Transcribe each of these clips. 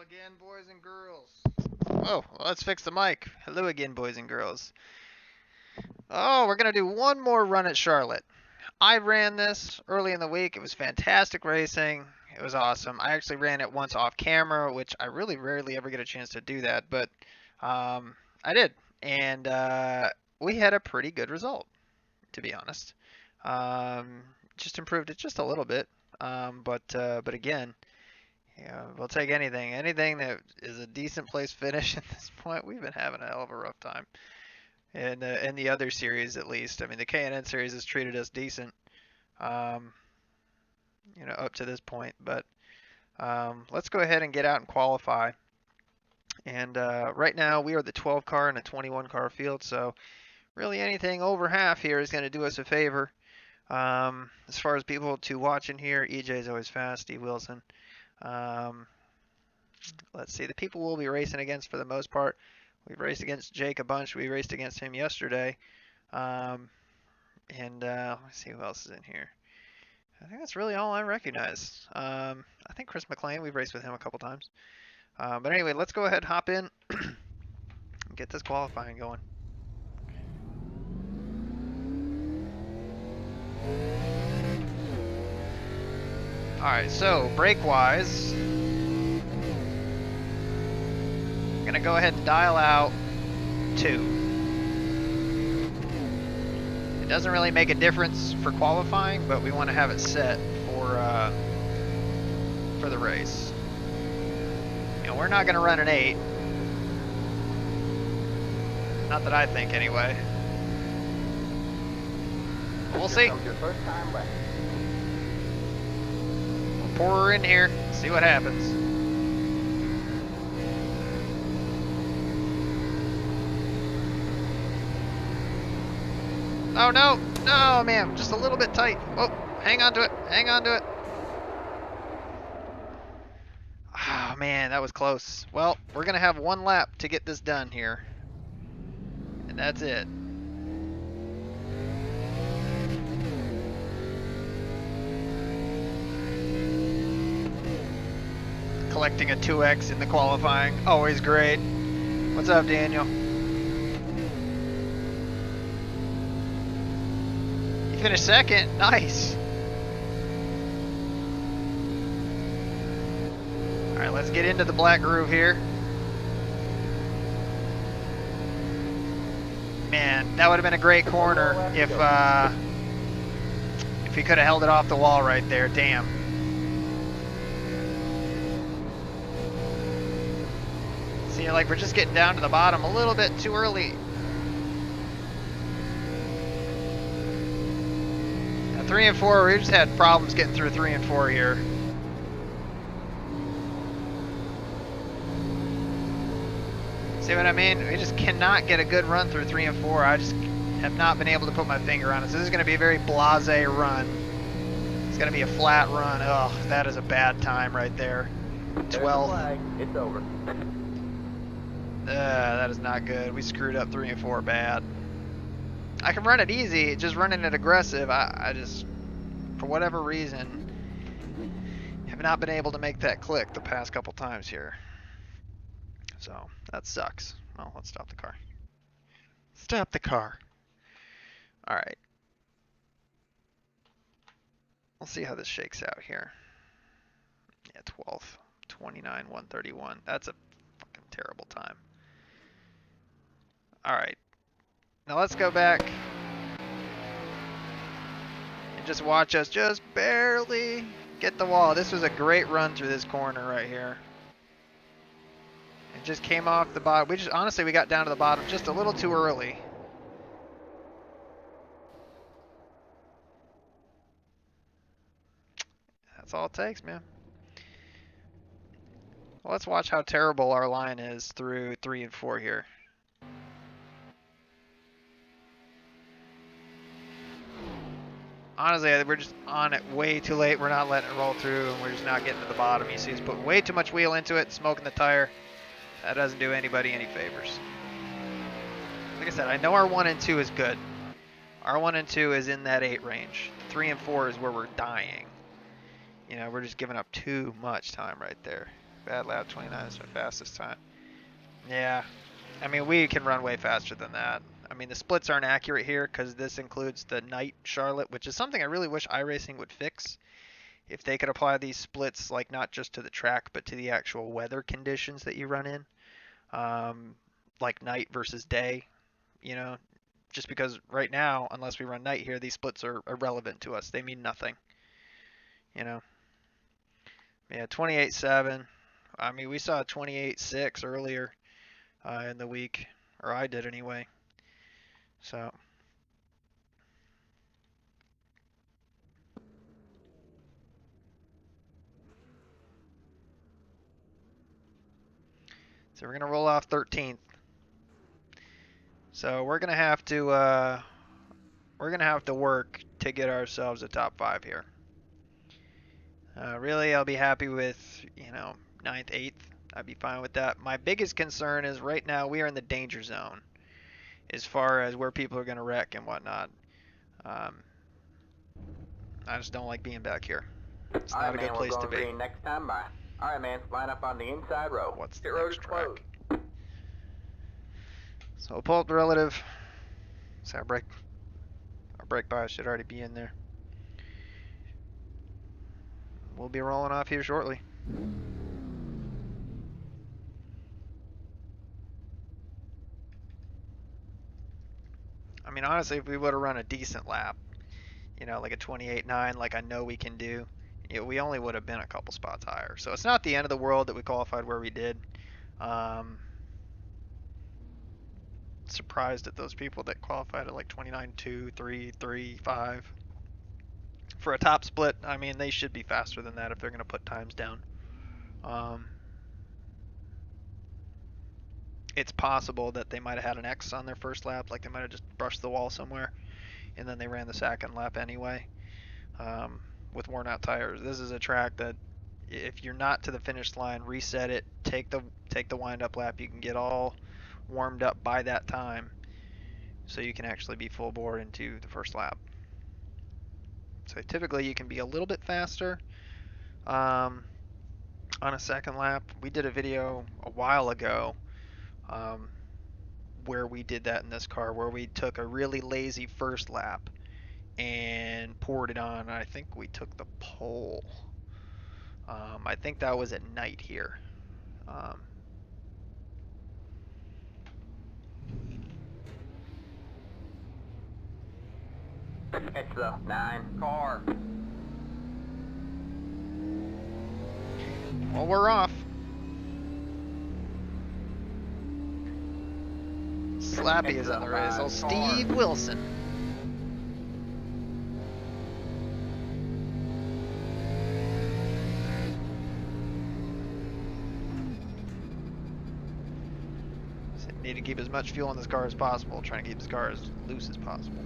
again, boys and girls. Oh, well, let's fix the mic. Hello again, boys and girls. Oh, we're going to do one more run at Charlotte. I ran this early in the week. It was fantastic racing. It was awesome. I actually ran it once off camera, which I really rarely ever get a chance to do that, but I did. And we had a pretty good result, to be honest. Just improved it just a little bit. But again, yeah, we'll take anything. Anything that is a decent place finish at this point. We've been having a hell of a rough time. In the other series, at least. I mean, the K&N series has treated us decent, um, up to this point. But let's go ahead and get out and qualify. And right now, we are the 12 car and a 21 car field. So really anything over half here is going to do us a favor. As far as people to watch in here, EJ is always fast. Steve Wilson. Let's see, the people we'll be racing against for the most part. We've raced against Jake a bunch. We raced against him yesterday. Let's see who else is in here. I think that's really all I recognize. I think Chris McLean, we've raced with him a couple times. But anyway, let's go ahead and hop in and get this qualifying going. Alright, so brake-wise, I'm going to go ahead and dial out 2. It doesn't really make a difference for qualifying, but we want to have it set for the race. We're not going to run an 8. Not that I think, anyway. We'll see. We'll pour her in here, see what happens. Oh no, no man, just a little bit tight. Oh, hang on to it, hang on to it. Oh man, that was close. Well, we're gonna have one lap to get this done here. And that's it. Collecting a 2X in the qualifying, always great. What's up, Daniel? You finished second, nice. All right, let's get into the black groove here. Man, that would have been a great corner if he could have held it off the wall right there. Damn. See, like we're just getting down to the bottom a little bit too early. Now, 3 and 4, we just had problems getting through 3 and 4 here. See what I mean? We just cannot get a good run through 3 and 4. I just have not been able to put my finger on it. So this is going to be a very blasé run. It's going to be a flat run. Oh, that is a bad time right there. 12. It's over. That is not good. We screwed up 3 and 4 bad. I can run it easy, just running it aggressive. I just, for whatever reason, have not been able to make that click the past couple times here. So that sucks. Well, let's stop the car. Stop the car. All right. We'll see how this shakes out here. Yeah, 12, 29, 131. That's a fucking terrible time. All right. Now let's go back and just watch us just barely get the wall. This was a great run through this corner right here. It just came off the bottom. Honestly, we got down to the bottom just a little too early. That's all it takes, man. Well, let's watch how terrible our line is through 3 and 4 here. Honestly, we're just on it way too late. We're not letting it roll through, and we're just not getting to the bottom. You see us put way too much wheel into it, smoking the tire. That doesn't do anybody any favors. Like I said, I know our 1 and 2 is good. Our 1 and 2 is in that 8 range. 3 and 4 is where we're dying. We're just giving up too much time right there. Bad lap, 29 is my fastest time. Yeah, I mean, we can run way faster than that. I mean, the splits aren't accurate here because this includes the night Charlotte, which is something I really wish iRacing would fix. If they could apply these splits, like not just to the track, but to the actual weather conditions that you run in, like night versus day, you know, just because right now, unless we run night here, these splits are irrelevant to us. They mean nothing, you know. Yeah, 28.7. I mean, we saw 28.6 earlier in the week, or I did anyway. So we're gonna roll off 13th. So we're gonna have to work to get ourselves a top 5 here. Really, I'll be happy with, you know, 9th, 8th. I'd be fine with that. My biggest concern is right now we are in the danger zone as far as where people are going to wreck and whatnot. I just don't like being back here. It's not a good place to be. Green next time by. All right, man. Line up on the inside row. What's the next track? So we'll pull up the relative. So our brake bias should already be in there. We'll be rolling off here shortly. I mean, honestly, if we would have run a decent lap, you know, like a 28.9, like I know we can do, you know, we only would have been a couple spots higher. So it's not the end of the world that we qualified where we did. Surprised at those people that qualified at like 29.2, 3, 3, 5. For a top split, I mean, they should be faster than that if they're going to put times down. It's possible that they might have had an X on their first lap, like they might have just brushed the wall somewhere, and then they ran the second lap anyway with worn out tires. This is a track that if you're not to the finish line, reset it, take the wind up lap. You can get all warmed up by that time, so you can actually be full bore into the first lap. So typically you can be a little bit faster on a second lap. We did a video a while ago where we did that in this car, where we took a really lazy first lap and poured it on. I think we took the pole. I think that was at night here. It's the 9 car. Well, we're off. Slappy is on the race. Oh, Steve Wilson. So need to keep as much fuel in this car as possible. Trying to keep this car as loose as possible.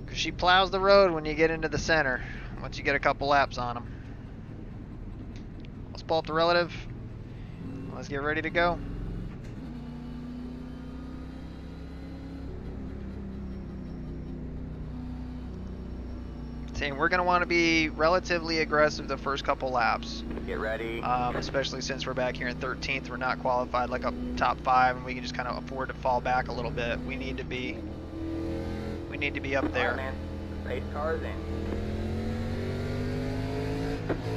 Because she plows the road when you get into the center. Once you get a couple laps on them. Let's pull up the relative. Let's get ready to go. Team, we're going to want to be relatively aggressive the first couple laps. Get ready. Especially since we're back here in 13th. We're not qualified like a top 5, and we can just kind of afford to fall back a little bit. We need to be up there. Right, man. The pace car's in.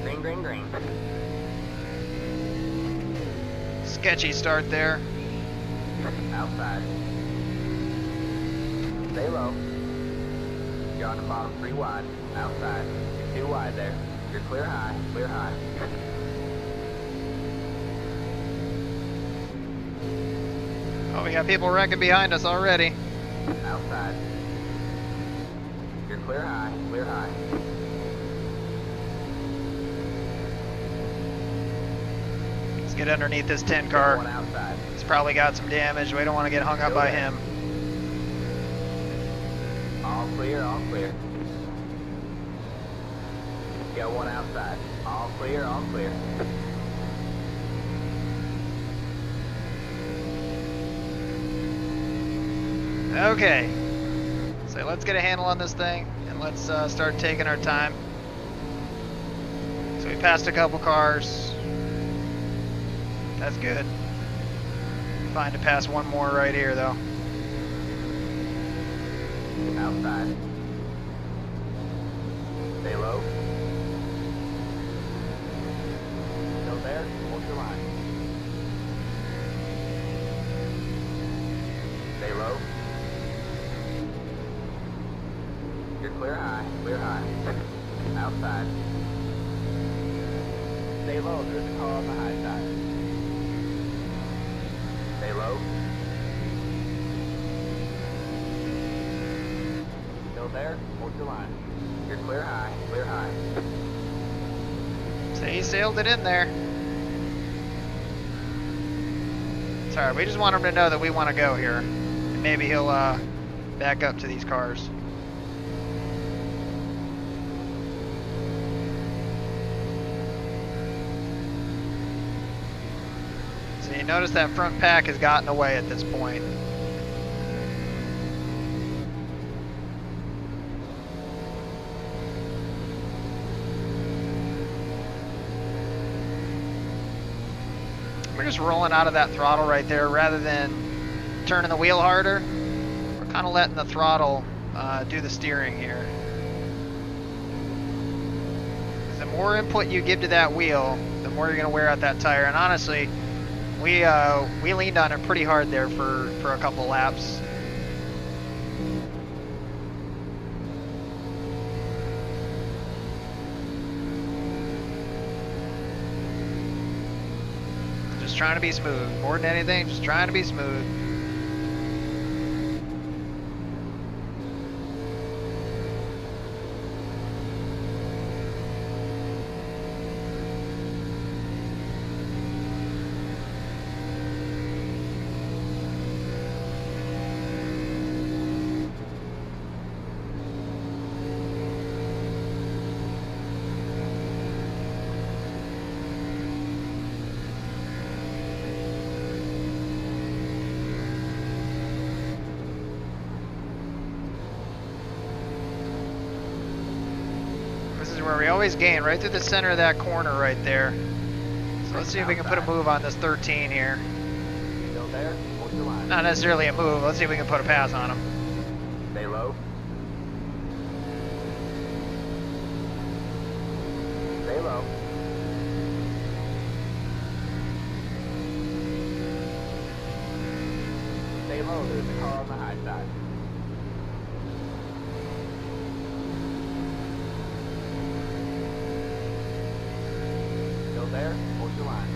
Green, green, green. Sketchy start there. Outside. Stay low. You're on the bottom 3 wide. Outside. You're 2 wide there. You're clear high. Clear high. Oh, we got people wrecking behind us already. Outside. You're clear high. Clear high. Let's get underneath this 10 car. One outside. He's probably got some damage. We don't want to get hung up by him. All clear, all clear. Got 1 outside. All clear, all clear. Okay. So let's get a handle on this thing and let's start taking our time. So we passed a couple cars. That's good. Fine to pass one more right here, though. Outside. Stay low. Still there? Hold your line. Stay low. You're clear high. Clear high. Outside. Stay low. There's a car on the high side. Stay low. Still there? Hold your line. You're clear high. Clear high. So he sailed it in there. It's alright, we just want him to know that we want to go here. And maybe he'll back up to these cars. So you notice that front pack has gotten away at this point. We're just rolling out of that throttle right there rather than turning the wheel harder. We're kind of letting the throttle do the steering here. The more input you give to that wheel, the more you're going to wear out that tire. And honestly, we leaned on it pretty hard there for a couple laps. Just trying to be smooth. More than anything, just trying to be smooth. Where we always gain, right through the center of that corner right there. So let's see if we can put a move on this 13 here. Still there? Hold your line. Not necessarily a move, let's see if we can put a pass on him. Stay low. Stay low. Stay low, there's a car on the high side. Still there? Hold your line.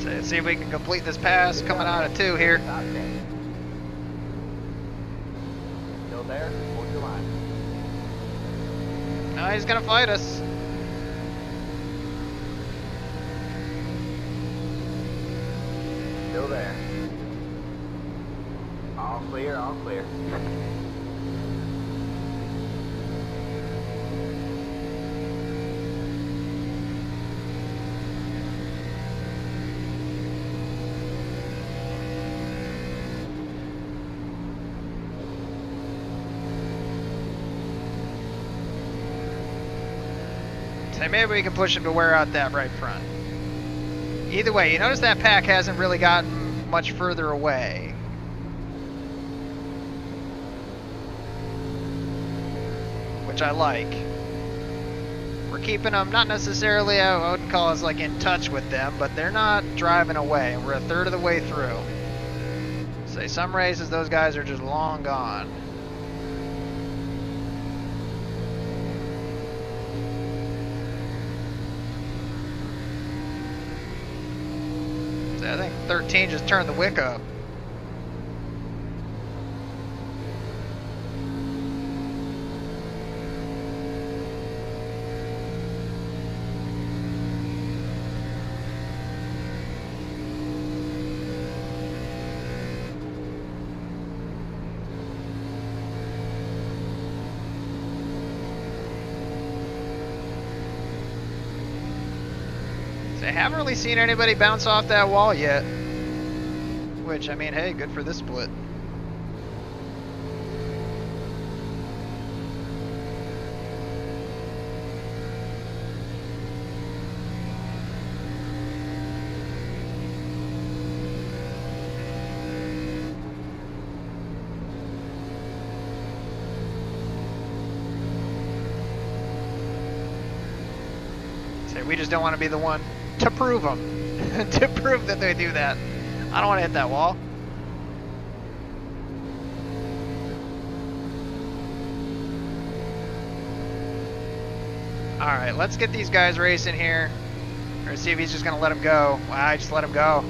So let's see if we can complete this pass coming out of 2 here. Stop there. Still there? Hold your line. No, he's gonna fight us. Still there. All clear, all clear. So maybe we can push him to wear out that right front. Either way, you notice that pack hasn't really gotten much further away. Which I like. We're keeping them, not necessarily, I wouldn't call us like in touch with them, but they're not driving away. We're a third of the way through. Say some races, those guys are just long gone. I think 13 just turned the wick up. I haven't really seen anybody bounce off that wall yet. Which, I mean, hey, good for this split. So we just don't want to be the one to prove them, to prove that they do that. I don't want to hit that wall. All right, let's get these guys racing here. Or see if he's just gonna let him go. Wow, I just let him go.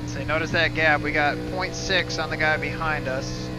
So notice that gap. We got 0.6 on the guy behind us.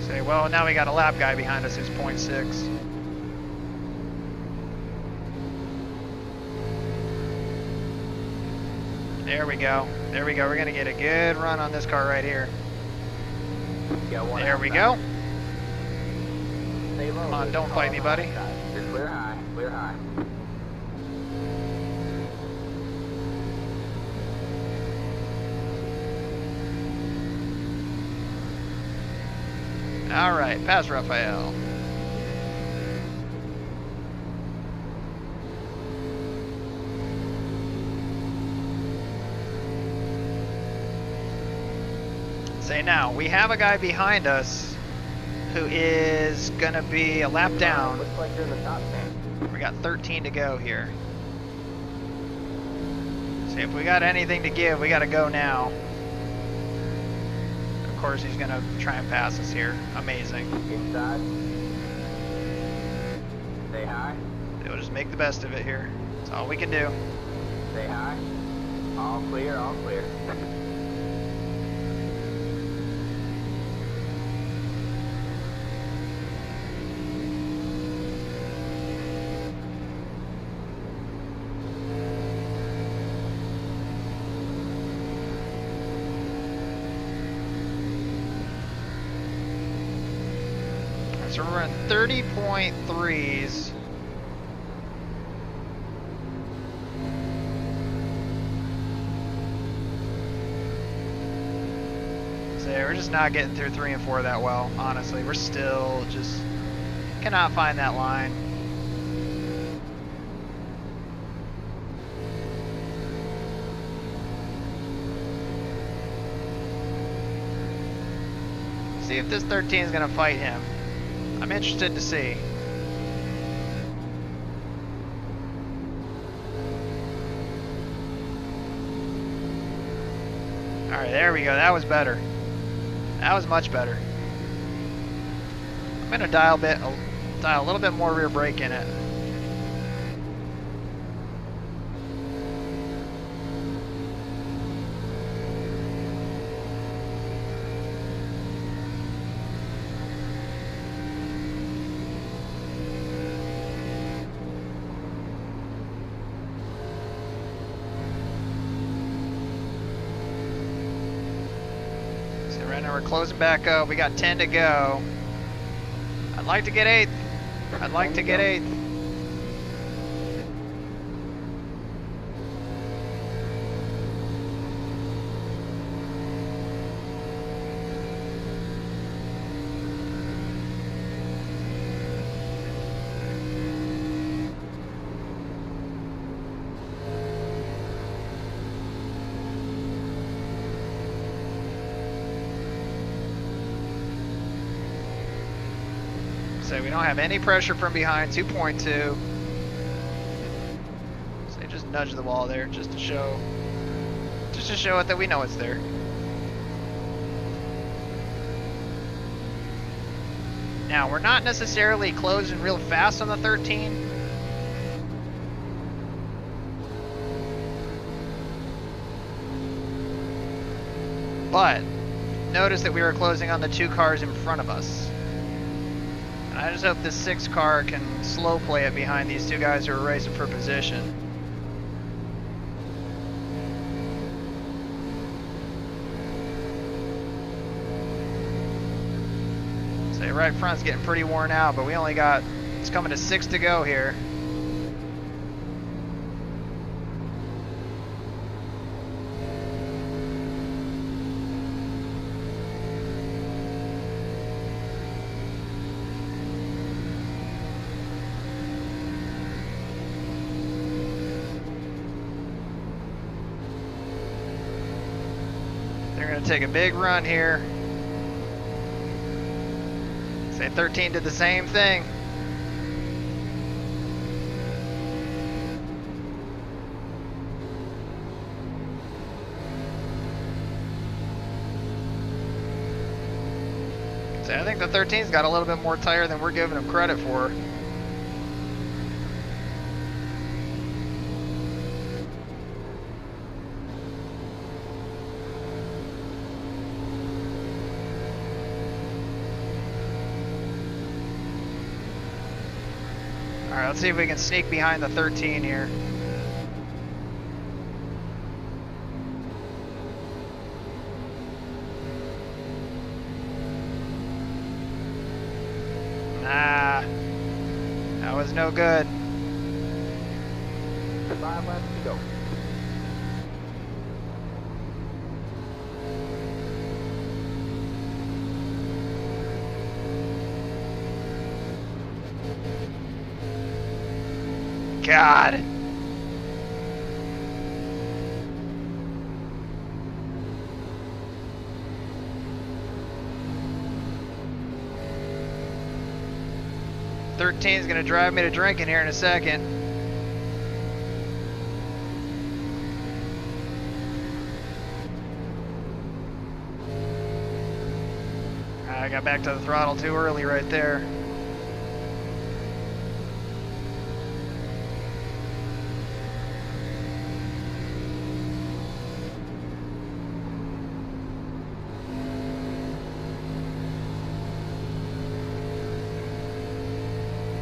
Say, well, now we got a lap guy behind us who's 0.6. There we go. There we go. We're going to get a good run on this car right here. There we go. Come on, don't fight me, buddy. You're clear high, clear high. All right, pass Raphael. Say now, we have a guy behind us who is gonna be a lap down. Looks like you're in the top 10. We got 13 to go here. See, if we got anything to give, we gotta go now. Of course, he's gonna try and pass us here. Amazing. Inside. Stay high. We'll just make the best of it here. That's all we can do. Stay high. All clear, all clear. So we're running 30.3s. So yeah, we're just not getting through 3 and 4 that well, honestly. We're still just cannot find that line. See if this 13 is going to fight him. I'm interested to see. Alright, there we go. That was better. That was much better. I'm going to dial a little bit more rear brake in it. Right now we're closing back up. We got 10 to go. I'd like to get 8th. I'd like to get 8th. So we don't have any pressure from behind, 2.2. So just nudge the wall there just to show it that we know it's there. Now we're not necessarily closing real fast on the 13. But notice that we were closing on the 2 cars in front of us. I just hope this 6 car can slow play it behind these 2 guys who are racing for position. Say right front's getting pretty worn out, but we only got, it's coming to 6 to go here. They're going to take a big run here. Say 13 did the same thing. Say I think the 13's got a little bit more tire than we're giving them credit for. Alright, let's see if we can sneak behind the 13 here. Nah, that was no good. 5 laps to go. God. Thirteen's gonna drive me to drinking here in a second. I got back to the throttle too early right there.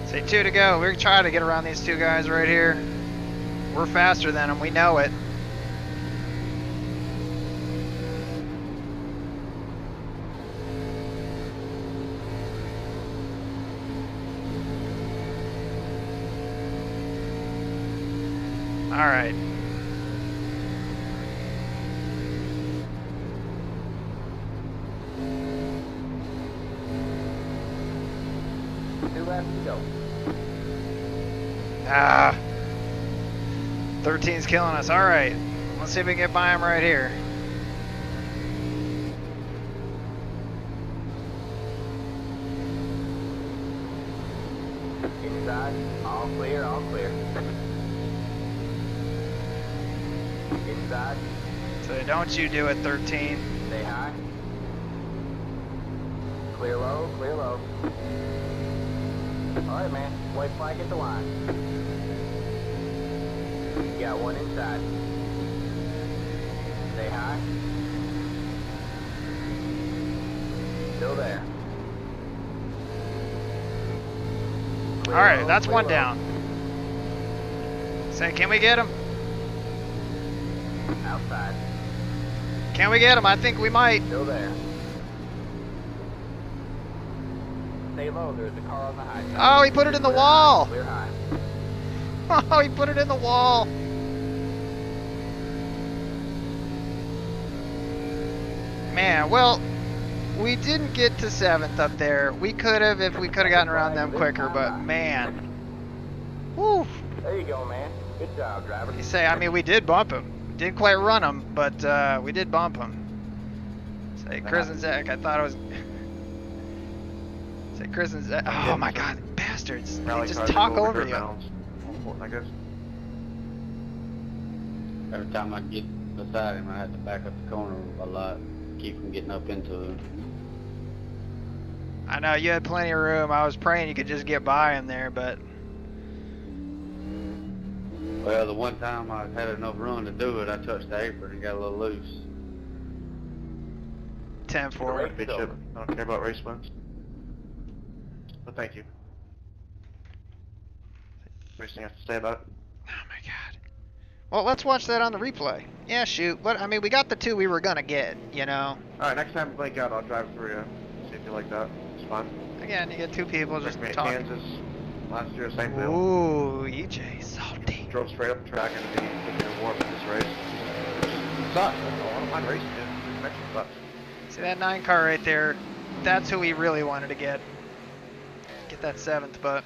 Say 2 to go. We're trying to get around these two guys right here. We're faster than them. We know it. All right. Two laps to go. Ah. 13's killing us. All right. Let's see if we can get by him right here. Inside, all clear, all clear. Inside, So don't you do it, 13. stay high. Clear low, clear low. Alright, man. White flag at the line. You got one inside. Stay high. Still there. Clear All right, low, that's clear one low. down. Say, can we get him? Outside. Can we get him? I think we might. Still there. Stay low, there's a car on the high side. Oh, he put it in the Clear wall. high, clear high. Oh, he put it in the wall. Man, well, we didn't get to 7th up there. We could have if we could have gotten around them quicker, but man. Woo. There you go, man. Good job, driver. You say, I mean, we did bump him. Didn't quite run him, but we did bump him. Say, Chris and Zach, I thought it was... Say, Chris and Zach, oh my god, bastards. They just talk over you. I guess. Every time I get beside him, I have to back up the corner a lot, keep from getting up into him. I know, you had plenty of room. I was praying you could just get by him there, but... Well, the one time I had enough room to do it, I touched the apron and got a little loose. 10-4. Big chip. I don't care about race wins. But thank you. Anything you have to say about it? Oh my god. Well, let's watch that on the replay. Yeah, shoot. What? I mean, we got the 2 we were gonna get, you know? Alright, next time Blake out, I'll drive through you. See if you like that. fun. Again, you get two people just Recommend talking. Kansas. Last year, same deal. Ooh, EJ, salty. Drove straight up the track into the warp in this race. It sucks. I don't mind racing it. The connection sucks. See that 9 car right there? That's who we really wanted to get. Get that 7th, but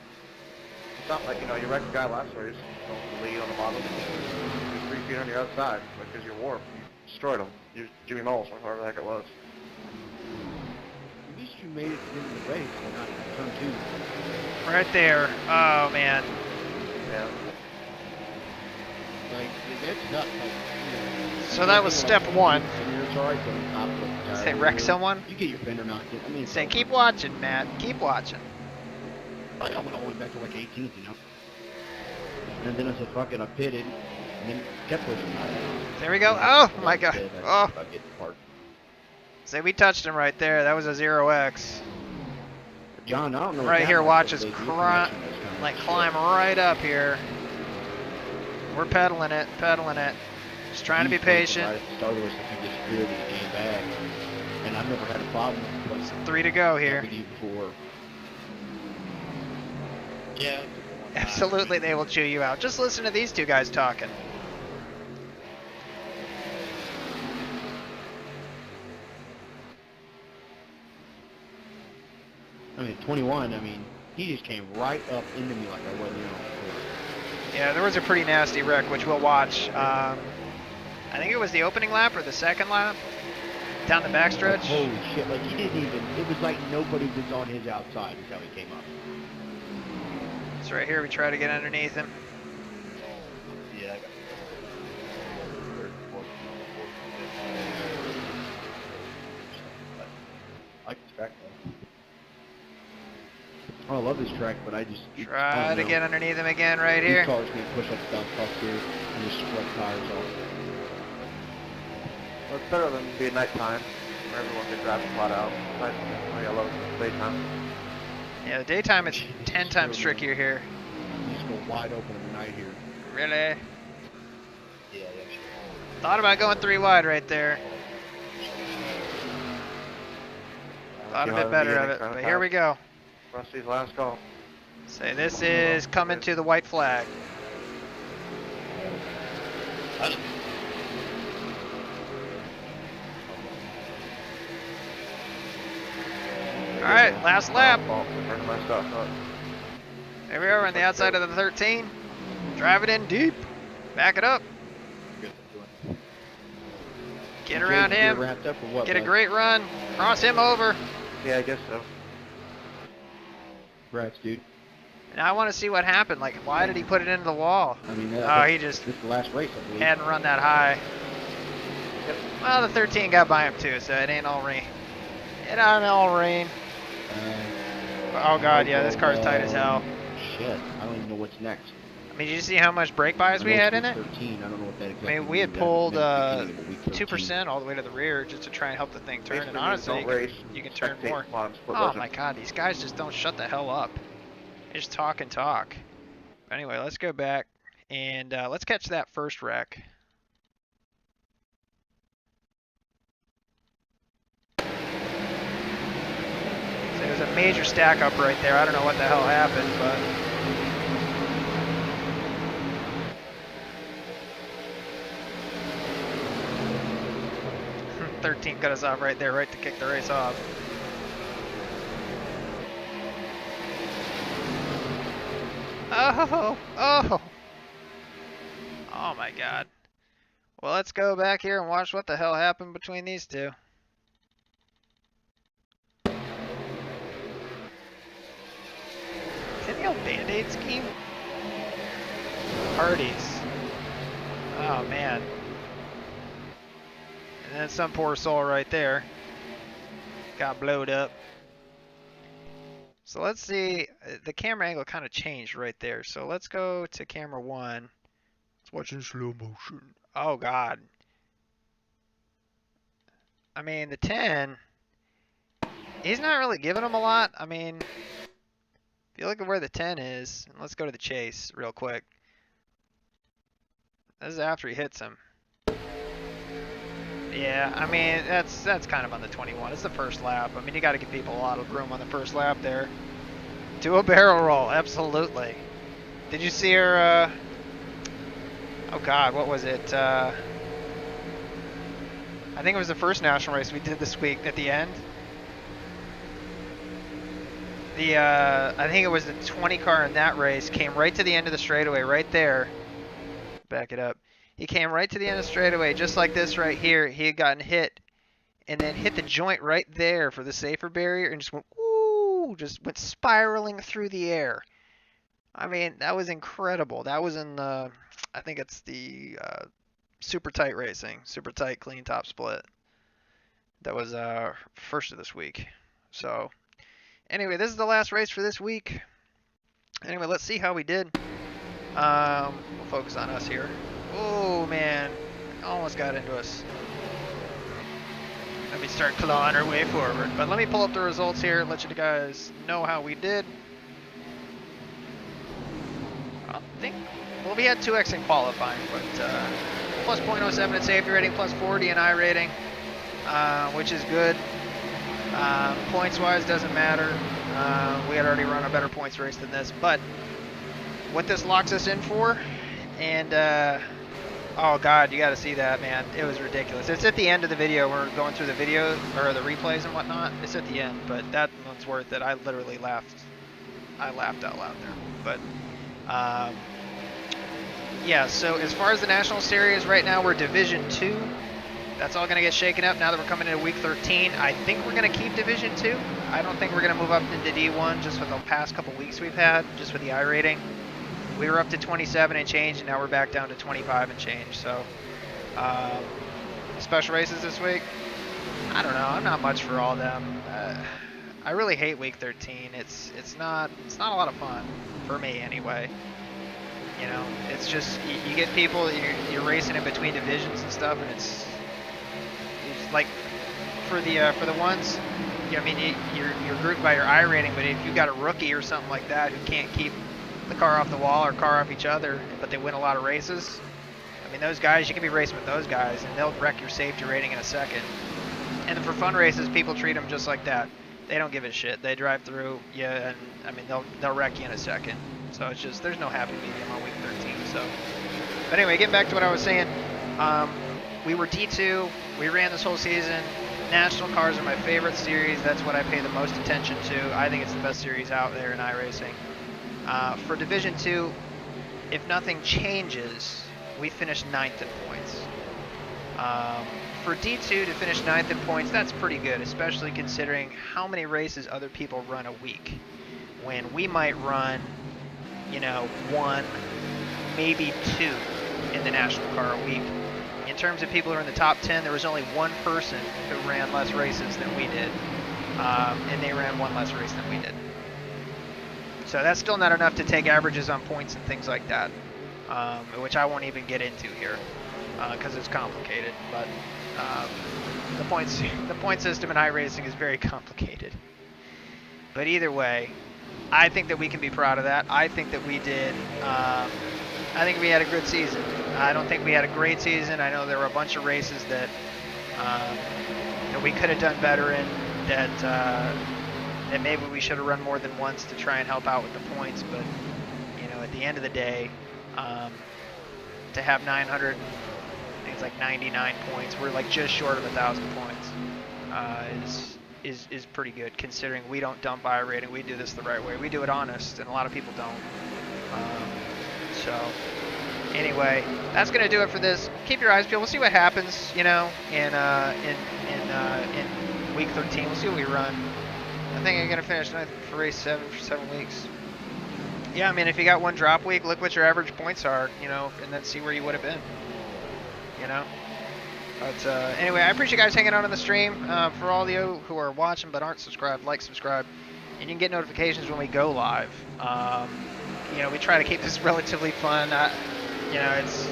It's not like, you wrecked the guy last race, the lead on the bottom. You're 3 feet on your outside, because you're warped. You destroyed him. You Jimmy Knowles, or whoever the heck it was. At least you made it to the end of the race and not turn 2. right there. Oh man. Yeah. Like, it's nuts. Like, So that was step 1. It's alright, but on top of the Say wreck someone. You get your fender knocked in. I mean, Say keep watching, Matt. Keep watching. I went all the way back to like 18th, you know. And then I said, fuck it, I pitted, and then kept pushing. There we go. Oh my god. Oh. I get the part. Say we touched him right there. That was a 0x. John, I don't know. Right here, watch us like climb right up here. We're pedaling it, pedaling it. Just trying to be patient. Started was if you disappeared and it came back, and I've never had a problem. But 3 to go here. before. Yeah. Absolutely, they will chew you out. Just listen to these two guys talking. I mean, 21. I mean, he just came right up into me like I wasn't in on. Yeah, there was a pretty nasty wreck, which we'll watch. I think it was the opening lap or the second lap down the backstretch. Holy shit! Like he didn't even. It was like nobody was on his outside until he came up. So right here, we try to get underneath him. Yeah, I got third, fourth, I like this track though. Oh, I love this track, but I just Try to get underneath him again right here. These cars can push like the top here and just split tires off. Well, it's better than being nighttime, where everyone can grab the spot out. Night, I love daytime. Yeah, the daytime is 10 times trickier here. You just go wide open in the night here. Really? Yeah, yeah, sure. Thought about going 3 wide right there. Thought a bit better of it, but here we go. Rusty's last call. Say this is coming to the white flag. Alright, last lap. Turn my stuff up. There we are on the outside of the 13. Drive it in deep. Back it up. Get around him. Wrapped up or what, Get a bud? great run. Cross him over. Yeah, I guess so. Congrats, dude. And I want to see what happened. Like, why did he put it into the wall? I mean, Oh, he just this is the last race, I believe. hadn't run that high. Well, the 13 got by him too, so it ain't all rain. It ain't all rain. Oh god, yeah, this car's tight as hell. Shit, I don't even know what's next. I mean, did you see how much brake bias we had in it? 13. I don't know what that I exactly mean, we had means. pulled That meant the beginning of week 13. 2% all the way to the rear just to try and help the thing turn. And Basically, honestly, don't race, you can turn spectate more. on split Oh legend. my god, these guys just don't shut the hell up. They just talk and talk. Anyway, let's go back and let's catch that first wreck. So there's a major stack up right there. I don't know what the hell happened, but 13 cut us off right there, right to kick the race off. Oh, oh. Oh my god. Well, let's go back here and watch what the hell happened between these two. Is it the old Band-Aid scheme? Parties. Oh man. And then some poor soul right there got blowed up. So let's see, the camera angle kind of changed right there. So let's go to camera 1. Let's watch in slow motion. Oh god. I mean, the 10, he's not really giving him a lot. I mean, if you look at where the 10 is, and let's go to the chase real quick. This is after he hits him. Yeah, I mean, that's kind of on the 21. It's the first lap. I mean, you got to give people a lot of room on the first lap there. Do a barrel roll, absolutely. Did you see her, oh God, what was it? I think it was the first national race we did this week at the end. I think it was the 20 car in that race came right to the end of the straightaway right there. Back it up. He came right to the end of the straightaway just like this right here. He had gotten hit and then hit the joint right there for the safer barrier and just went, woo, just went spiraling through the air. I mean, that was incredible. That was in the, I think it's the super tight racing, super tight clean top split. That was first of this week. So anyway, this is the last race for this week. Anyway, let's see how we did. We'll focus on us here. Oh man, almost got into us. Let me start clawing our way forward. But let me pull up the results here, let you guys know how we did. I think, well, we had 2x in qualifying, but plus .07 in safety rating, plus 40 in iRating, which is good. Points-wise, doesn't matter. We had already run a better points race than this, but what this locks us in for, and oh God, you got to see that, man. It was ridiculous. It's at the end of the video. We're going through the video or the replays and whatnot. It's at the end, but that one's worth it. I literally laughed. I laughed out loud there. But yeah. So as far as the national series, right now we're Division 2. That's all going to get shaken up now that we're coming into week 13. I think we're going to keep Division 2. I don't think we're going to move up into D1 just with the past couple weeks we've had, just with the iRating. We were up to 27 and change, and now we're back down to 25 and change. So, special races this week. I don't know. I'm not much for all of them. I really hate week 13. It's not a lot of fun for me anyway. You know, it's just you get people you're racing in between divisions and stuff, and it's like for the ones. I mean, you're grouped by your iRating, but if you got a rookie or something like that who can't keep the car off the wall or car off each other, but they win a lot of races. I mean, those guys, you can be racing with those guys, and they'll wreck your safety rating in a second. And for fun races, people treat them just like that. They don't give a shit. They drive through you, and I mean, they'll wreck you in a second. So it's just, there's no happy medium on week 13. So, but anyway, getting back to what I was saying, we were D2. We ran this whole season. National cars are my favorite series. That's what I pay the most attention to. I think it's the best series out there in iRacing. For Division 2, if nothing changes, we finished 9th in points. For D2 to finish 9th in points, that's pretty good, especially considering how many races other people run a week. When we might run, you know, 1, maybe 2 in the national car a week. In terms of people who are in the top 10, there was only one person who ran less races than we did, and they ran 1 less race than we did. So that's still not enough to take averages on points and things like that, which I won't even get into here because it's complicated. But the point system in iRacing is very complicated. But either way, I think that we can be proud of that. I think that we did. I think we had a good season. I don't think we had a great season. I know there were a bunch of races that we could have done better in. That maybe we should have run more than once to try and help out with the points. But you know, at the end of the day, to have 900, I think it's like 99 points. We're like just short of 1,000 points. Is pretty good considering we don't dump iRating. We do this the right way. We do it honest, and a lot of people don't. So anyway, that's gonna do it for this. Keep your eyes peeled. We'll see what happens. You know, in week 13. We'll see what we run. I think I'm gonna finish ninth for race 7 for 7 weeks. Yeah, I mean, if you got one drop week, look what your average points are. You know, and then see where you would have been. You know. But anyway, I appreciate you guys hanging out on the stream. For all of you who are watching but aren't subscribed, like, subscribe, and you can get notifications when we go live. You know, we try to keep this relatively fun. You know, it's,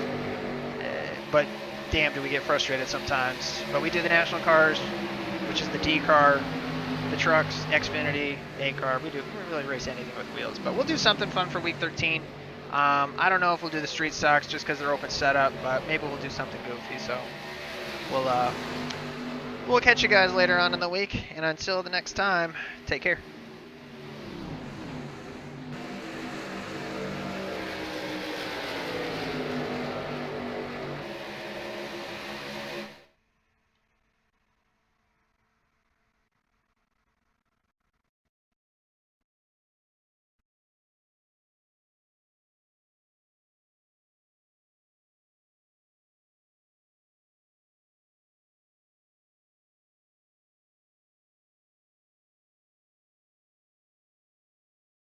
but damn, do we get frustrated sometimes. But we do the national cars, which is the D car, the trucks, Xfinity, A car. We don't really race anything with wheels, but we'll do something fun for week 13. I don't know if we'll do the street stocks just because they're open setup, but maybe we'll do something goofy. So we'll catch you guys later on in the week, and until the next time, take care.